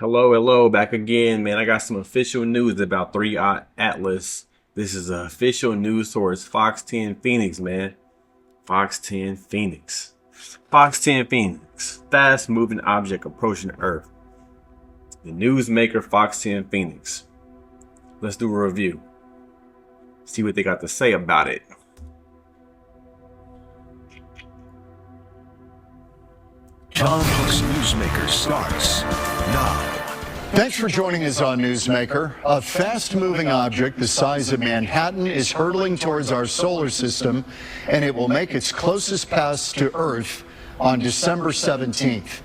Hello, hello, back again, man. I got some official news about 3i Atlas. This is an official news source, Fox 10 Phoenix, man. Fox 10 Phoenix. Fox 10 Phoenix. Fast moving object approaching Earth. The newsmaker Fox 10 Phoenix. Let's do a review. See what they got to say about it. Tom Hook's Newsmaker starts now. Thanks for joining us on Newsmaker. A fast-moving object the size of Manhattan is hurtling towards our solar system, and it will make its closest pass to Earth on December 17th.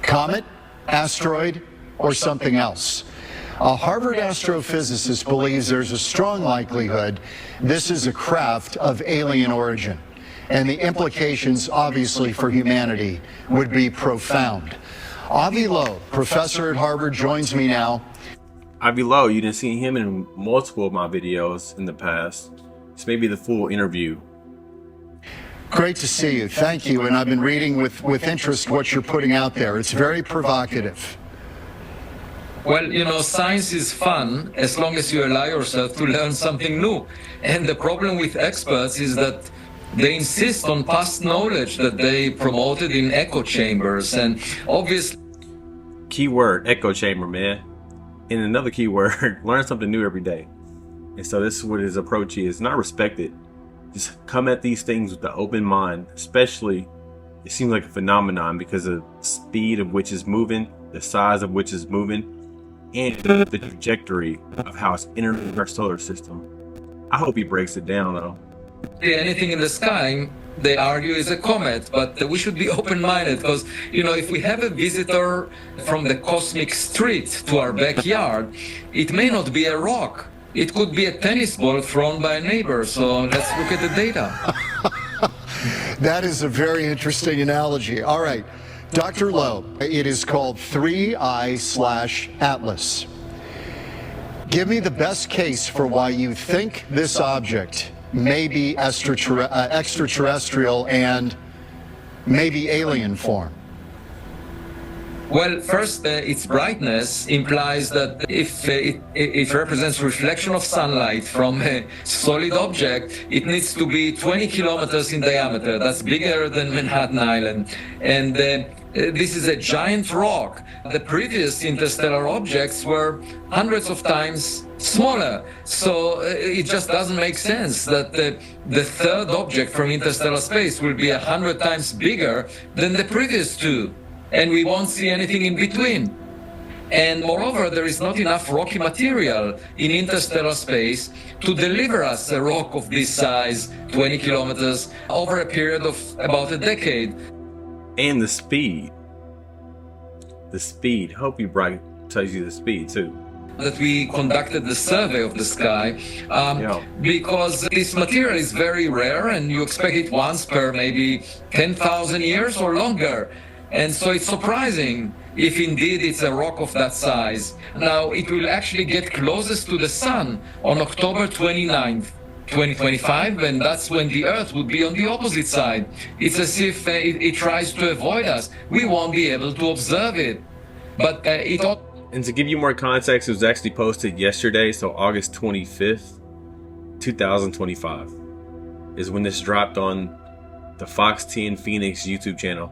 Comet, asteroid, or something else? A Harvard astrophysicist believes there's a strong likelihood this is a craft of alien origin, and the implications, obviously, for humanity would be profound. Avi Loeb, professor at Harvard, joins me now. Avi Loeb, you didn't see him in multiple of my videos in the past. This may be the full interview. Great to see you. Thank you. And I've been reading with interest what you're putting out there. It's very provocative. Well, science is fun as long as you allow yourself to learn something new. And the problem with experts is that they insist on past knowledge that they promoted in echo chambers, and obviously... Keyword, echo chamber, man. And another keyword, learn something new every day. And so this is what his approach is. Not respect it. Just come at these things with an open mind. Especially, it seems like a phenomenon because of the speed of which is moving, the size of which is moving, and the trajectory of how it's entering our solar system. I hope he breaks it down, though. Anything in the sky, they argue, is a comet, but we should be open-minded because, if we have a visitor from the cosmic street to our backyard, it may not be a rock. It could be a tennis ball thrown by a neighbor. So let's look at the data. That is a very interesting analogy. All right, Dr. Loeb, it is called 3i/Atlas. Give me the best case for why you think this object may be extraterrestrial and maybe alien form. Well, first, its brightness implies that if it represents reflection of sunlight from a solid object, it needs to be 20 kilometers in diameter. That's bigger than Manhattan Island. And this is a giant rock. The previous interstellar objects were hundreds of times smaller. So it just doesn't make sense that the third object from interstellar space will be 100 times bigger than the previous two. And we won't see anything in between. And moreover, there is not enough rocky material in interstellar space to deliver us a rock of this size, 20 kilometers, over a period of about a decade. And the speed. The speed. Hope you tells you the speed too. That we conducted the survey of the sky because this material is very rare and you expect it once per maybe 10,000 years or longer. And so it's surprising if indeed it's a rock of that size. Now, it will actually get closest to the sun on October 29th, 2025, and that's when the Earth would be on the opposite side. It's as if it tries to avoid us. We won't be able to observe it. But And to give you more context, it was actually posted yesterday, so August 25th, 2025 is when this dropped on the Fox 10 Phoenix YouTube channel.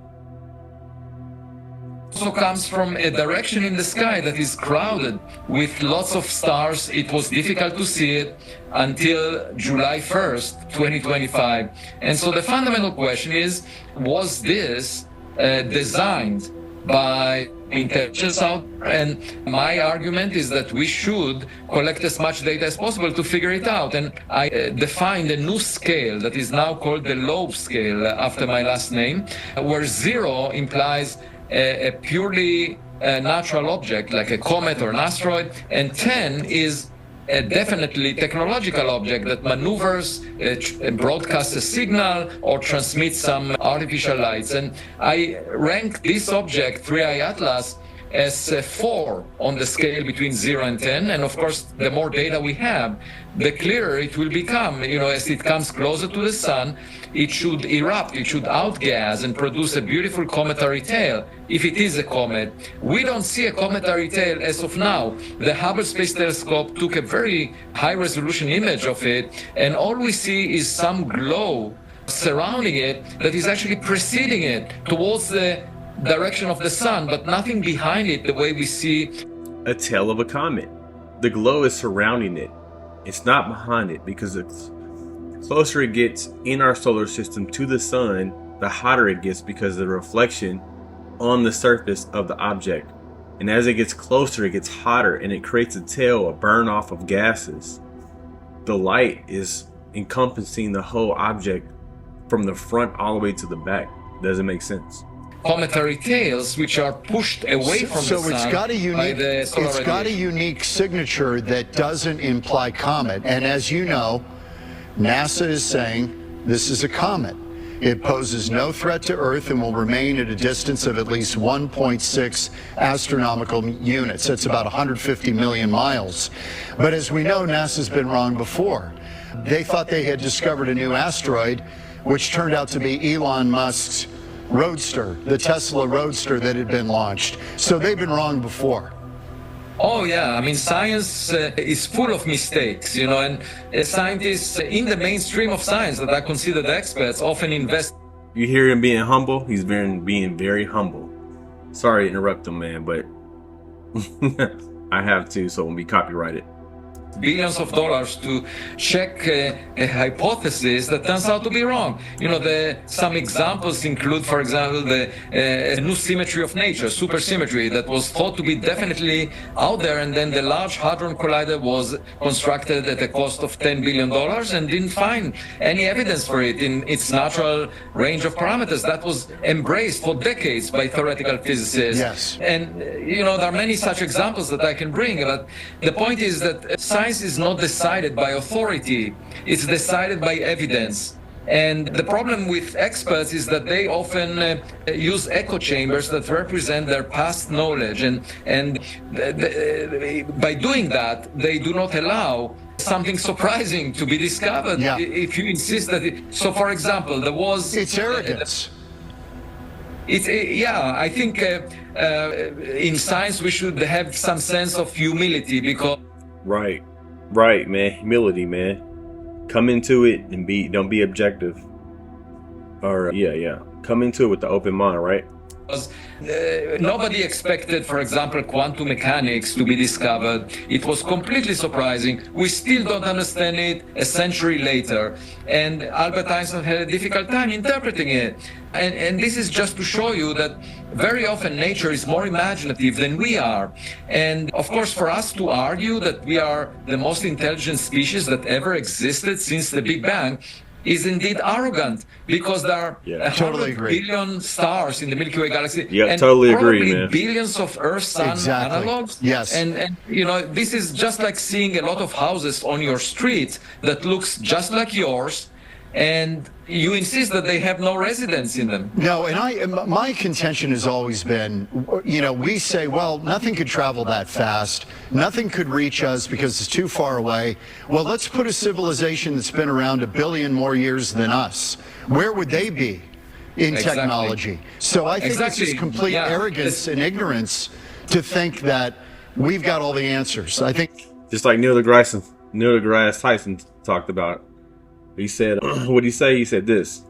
Also comes from a direction in the sky that is crowded with lots of stars. It was difficult to see it until July 1st, 2025. And so the fundamental question is, was this designed by intelligence out there? And my argument is that we should collect as much data as possible to figure it out. And I defined a new scale that is now called the Loeb scale after my last name, where 0 implies a purely natural object like a comet or an asteroid, and 10 is a definitely technological object that maneuvers, broadcasts a signal or transmits some artificial lights. And I rank this object, 3i Atlas, as 4 on the scale between 0 and 10. And of course, the more data we have, the clearer it will become. As it comes closer to the sun, it should erupt, it should outgas and produce a beautiful cometary tail, if it is a comet. We don't see a cometary tail as of now. The Hubble Space Telescope took a very high-resolution image of it, and all we see is some glow surrounding it that is actually preceding it towards the direction of the sun, but nothing behind it the way we see a tail of a comet. The glow is surrounding it. It's not behind it, because the closer it gets in our solar system to the sun, the hotter it gets because of the reflection on the surface of the object. And as it gets closer, it gets hotter, and it creates a tail, a burn off of gases. The light is encompassing the whole object from the front all the way to the back. Doesn't make sense. cometary tails which are pushed away from the sun. So it's got a unique signature that doesn't imply comet. And as you know, NASA is saying this is a comet. It poses no threat to Earth and will remain at a distance of at least 1.6 astronomical units. That's about 150 million miles. But as we know, NASA's been wrong before. They thought they had discovered a new asteroid, which turned out to be Elon Musk's Roadster, the Tesla Roadster that had been launched. So they've been wrong before. Oh yeah, I mean, science is full of mistakes, and scientists in the mainstream of science that are considered experts often invest. You hear him being humble? He's being very humble. Sorry to interrupt him, man, but I have to, so it won't be copyrighted. Billions of dollars to check a hypothesis that turns out to be wrong. Some examples include, for example, the new symmetry of nature, supersymmetry, that was thought to be definitely out there, and then the Large Hadron Collider was constructed at a cost of $10 billion and didn't find any evidence for it in its natural range of parameters. That was embraced for decades by theoretical physicists. Yes. And, there are many such examples that I can bring, but the point is that science is not decided by authority, it's decided by evidence. And the problem with experts is that they often use echo chambers that represent their past knowledge, and by doing that, they do not allow something surprising to be discovered. Yeah. If you insist that so for example, there was... It's arrogance. I think in science we should have some sense of humility, because... Right, man. Humility, man. Come into it and don't be objective. Or come into it with the open mind, right? Because nobody expected, for example, quantum mechanics to be discovered. It was completely surprising. We still don't understand it a century later. And Albert Einstein had a difficult time interpreting it. And this is just to show you that very often nature is more imaginative than we are. And of course, for us to argue that we are the most intelligent species that ever existed since the Big Bang is indeed arrogant, because there are 100 billion stars in the Milky Way galaxy, and totally probably agree, man. billions of Earth-Sun analogs. Yes. And this is just like seeing a lot of houses on your street that looks just like yours, and you insist that they have no residents in them. No, and my contention has always been, we say, well, nothing could travel that fast. Nothing could reach us because it's too far away. Well, let's put a civilization that's been around 1 billion more years than us. Where would they be in technology? So I think it's just complete arrogance and ignorance to think that we've got all the answers. I think just like Neil deGrasse Tyson talked about. He said, what did he say? He said this.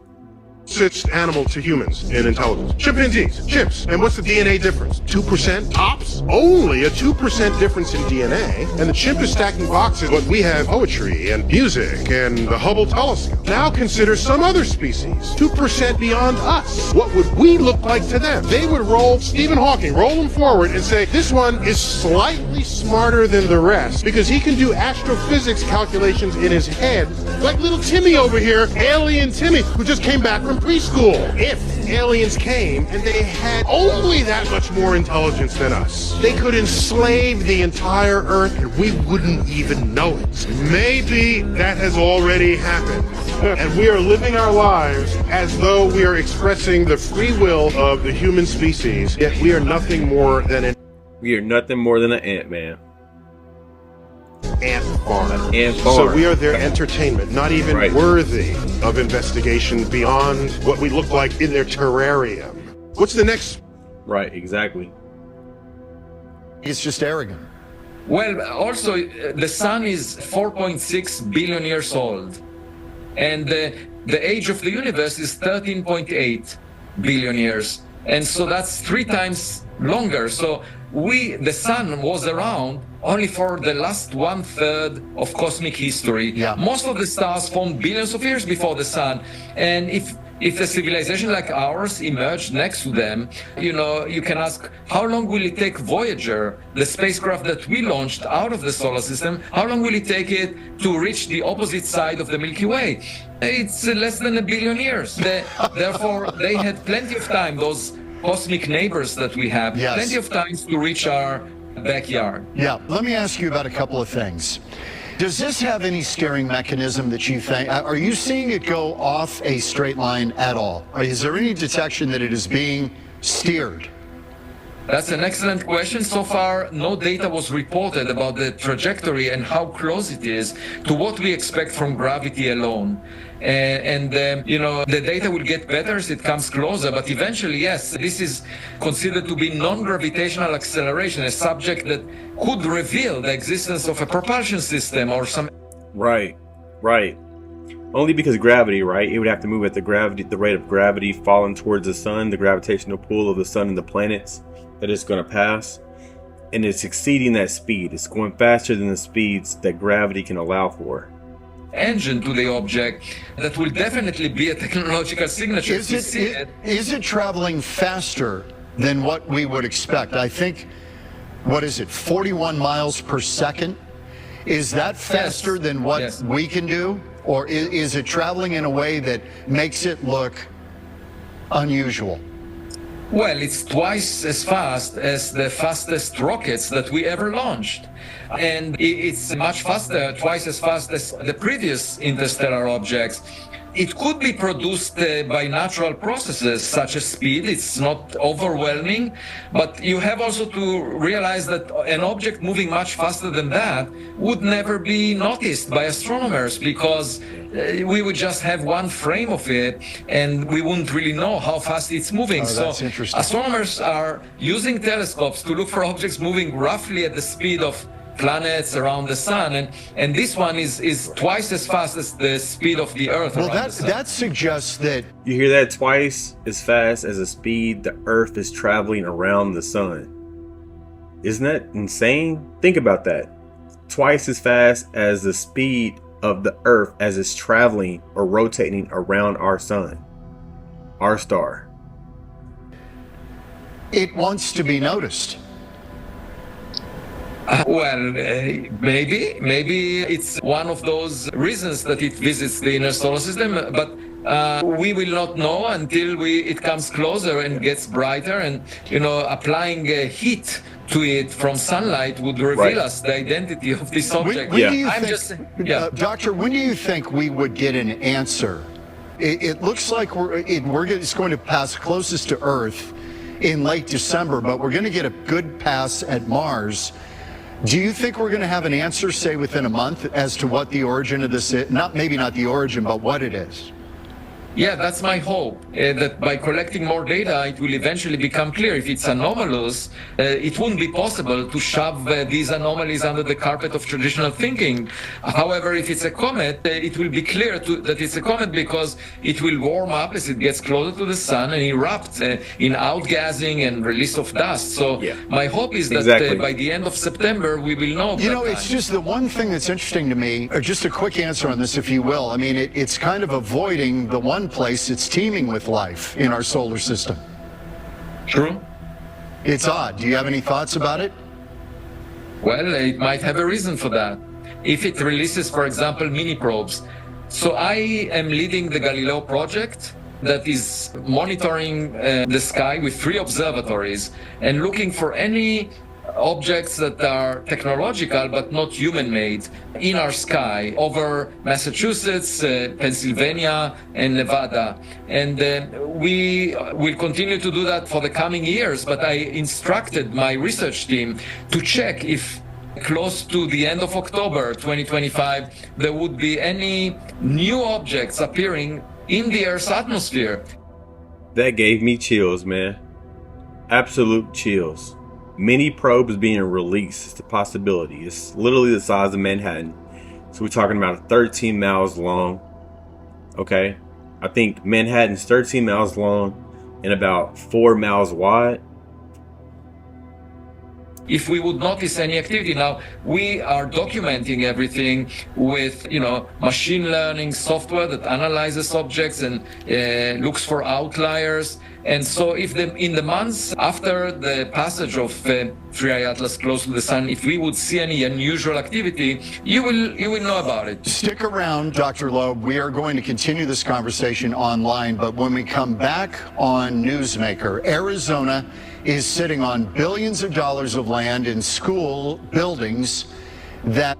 Closest animal to humans in intelligence. Chimpanzees, chimps. And what's the DNA difference? 2% tops? Only a 2% difference in DNA. And the chimp is stacking boxes, but we have poetry and music and the Hubble telescope. Now consider some other species, 2% beyond us. What would we look like to them? They would roll Stephen Hawking, roll him forward and say, this one is slightly smarter than the rest because he can do astrophysics calculations in his head, like little Timmy over here, alien Timmy, who just came back from preschool. If aliens came and they had only that much more intelligence than us, they could enslave the entire Earth and we wouldn't even know it. Maybe that has already happened. And we are living our lives as though we are expressing the free will of the human species, yet we are nothing more than an... We are nothing more than an ant, man. Ant farm. Ant farm. So we are their entertainment, not even Right. worthy of investigation beyond what we look like in their terrarium. What's the next? Right, exactly. It's just arrogant. Well, also, the sun is 4.6 billion years old, and the age of the universe is 13.8 billion years, and so that's 3 times longer. So the sun was around only for the last 1/3 of cosmic history. Yeah. Most of the stars formed billions of years before the sun, and if a civilization like ours emerged next to them, you can ask, how long will it take Voyager, the spacecraft that we launched out of the solar system, how long will it take it to reach the opposite side of the Milky Way? It's less than 1 billion years. Therefore, they had plenty of time, those cosmic neighbors that we have, Yes. plenty of time to reach our backyard. Yeah, let me ask you about a couple of things. Does this have any steering mechanism that you think, are you seeing it go off a straight line at all? Or is there any detection that it is being steered? That's an excellent question. So far, no data was reported about the trajectory and how close it is to what we expect from gravity alone. The data will get better as it comes closer, but eventually, yes, this is considered to be non-gravitational acceleration, a subject that could reveal the existence of a propulsion system or some. Right. Only because of gravity, right? It would have to move at the rate of gravity falling towards the sun, the gravitational pull of the sun and the planets that it's going to pass. And it's exceeding that speed. It's going faster than the speeds that gravity can allow for. Engine to the object that will definitely be a technological signature. Is it traveling faster than what we would expect? I think, 41 miles per second? Is that faster than what we can do? Or is it traveling in a way that makes it look unusual? Well, it's twice as fast as the fastest rockets that we ever launched. And it's much faster, twice as fast as the previous interstellar objects. It could be produced by natural processes such as speed. It's not overwhelming, but you have also to realize that an object moving much faster than that would never be noticed by astronomers because we would just have one frame of it and we wouldn't really know how fast it's moving. That's interesting. Astronomers are using telescopes to look for objects moving roughly at the speed of planets around the sun, and this one is twice as fast as the speed of the Earth around the sun. That suggests that You hear that? Twice as fast as the speed the Earth is traveling around the sun. Isn't that insane? Think about that. Twice as fast as the speed of the Earth as it's traveling or rotating around our sun, our star. it wants to be noticed. Maybe it's one of those reasons that it visits the inner solar system, but we will not know until it comes closer and gets brighter, and applying heat to it from sunlight would reveal us the identity of this object. When do you think, Doctor, when do you think we would get an answer? It looks like it's going to pass closest to Earth in late December, but we're going to get a good pass at Mars. Do you think we're going to have an answer, say, within a month as to what the origin of this is? Maybe not the origin, but what it is. Yeah, that's my hope, that by collecting more data, it will eventually become clear. If it's anomalous, it wouldn't be possible to shove these anomalies under the carpet of traditional thinking. However, if it's a comet, it will be clear that it's a comet because it will warm up as it gets closer to the sun and erupt in outgassing and release of dust. So my hope is that by the end of September, we will know. It's just the one thing that's interesting to me, or just a quick answer on this, if you will. I mean, it's kind of avoiding the one place that's teeming with life in our solar system. True. It's odd. Do you have any thoughts about it? Well, it might have a reason for that. If it releases, for example, mini probes. So I am leading the Galileo project that is monitoring the sky with 3 observatories and looking for any objects that are technological but not human-made in our sky over Massachusetts, Pennsylvania, and Nevada. And we will continue to do that for the coming years, but I instructed my research team to check if close to the end of October 2025, there would be any new objects appearing in the Earth's atmosphere. That gave me chills, man. Absolute chills. Many probes being released is the possibility. It's literally the size of Manhattan. So we're talking about 13 miles long. Okay. I think Manhattan's 13 miles long and about 4 miles wide. If we would notice any activity. Now, we are documenting everything with, machine learning software that analyzes objects and looks for outliers. And so if in the months after the passage of 3i Atlas close to the sun, if we would see any unusual activity, you will know about it. Stick around, Dr. Loeb. We are going to continue this conversation online, but when we come back on Newsmaker, Arizona is sitting on billions of dollars of land in school buildings that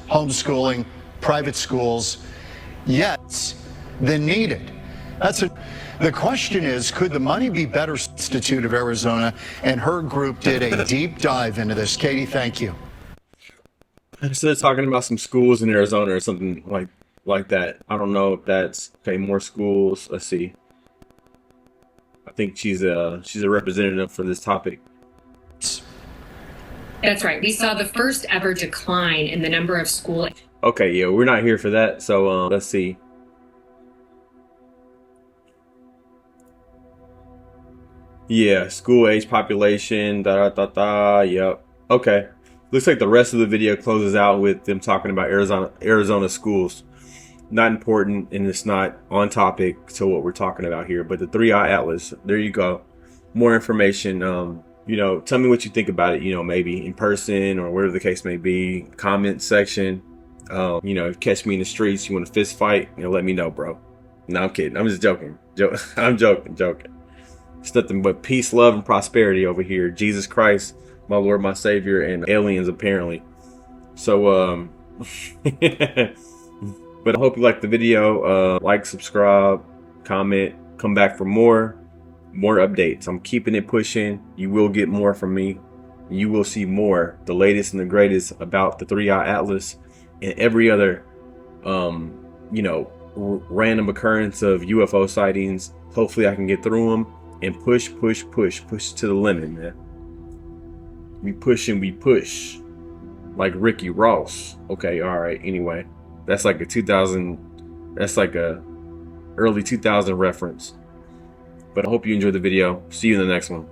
homeschooling, private schools, yet than needed. The question is, could the money be better? Institute of Arizona and her group did a deep dive into this. Katie, thank you. Instead of talking about some schools in Arizona or something like that. I don't know if that's okay. More schools. Let's see. I think she's a representative for this topic. That's right. We saw the first ever decline in the number of school. Okay, yeah, we're not here for that. So let's see. Yeah, school age population. Yep. Okay. Looks like the rest of the video closes out with them talking about Arizona schools. Not important, and it's not on topic to what we're talking about here. But the 3i Atlas, there you go. More information. Tell me what you think about it. Maybe in person or whatever the case may be. Comment section. If you catch me in the streets, you want to fist fight, let me know, bro. No, I'm kidding. I'm just joking. I'm joking. It's nothing but peace, love, and prosperity over here. Jesus Christ, my Lord, my Savior, and aliens apparently. So, but I hope you liked the video. Like, subscribe, comment, come back for more updates. I'm keeping it pushing. You will get more from me. You will see more, the latest and the greatest about the 3i Atlas and every other, random occurrence of UFO sightings. Hopefully I can get through them and push to the limit, man. We push like Ricky Ross. Okay, all right. Anyway, that's like a early 2000 reference. But I hope you enjoyed the video. See you in the next one.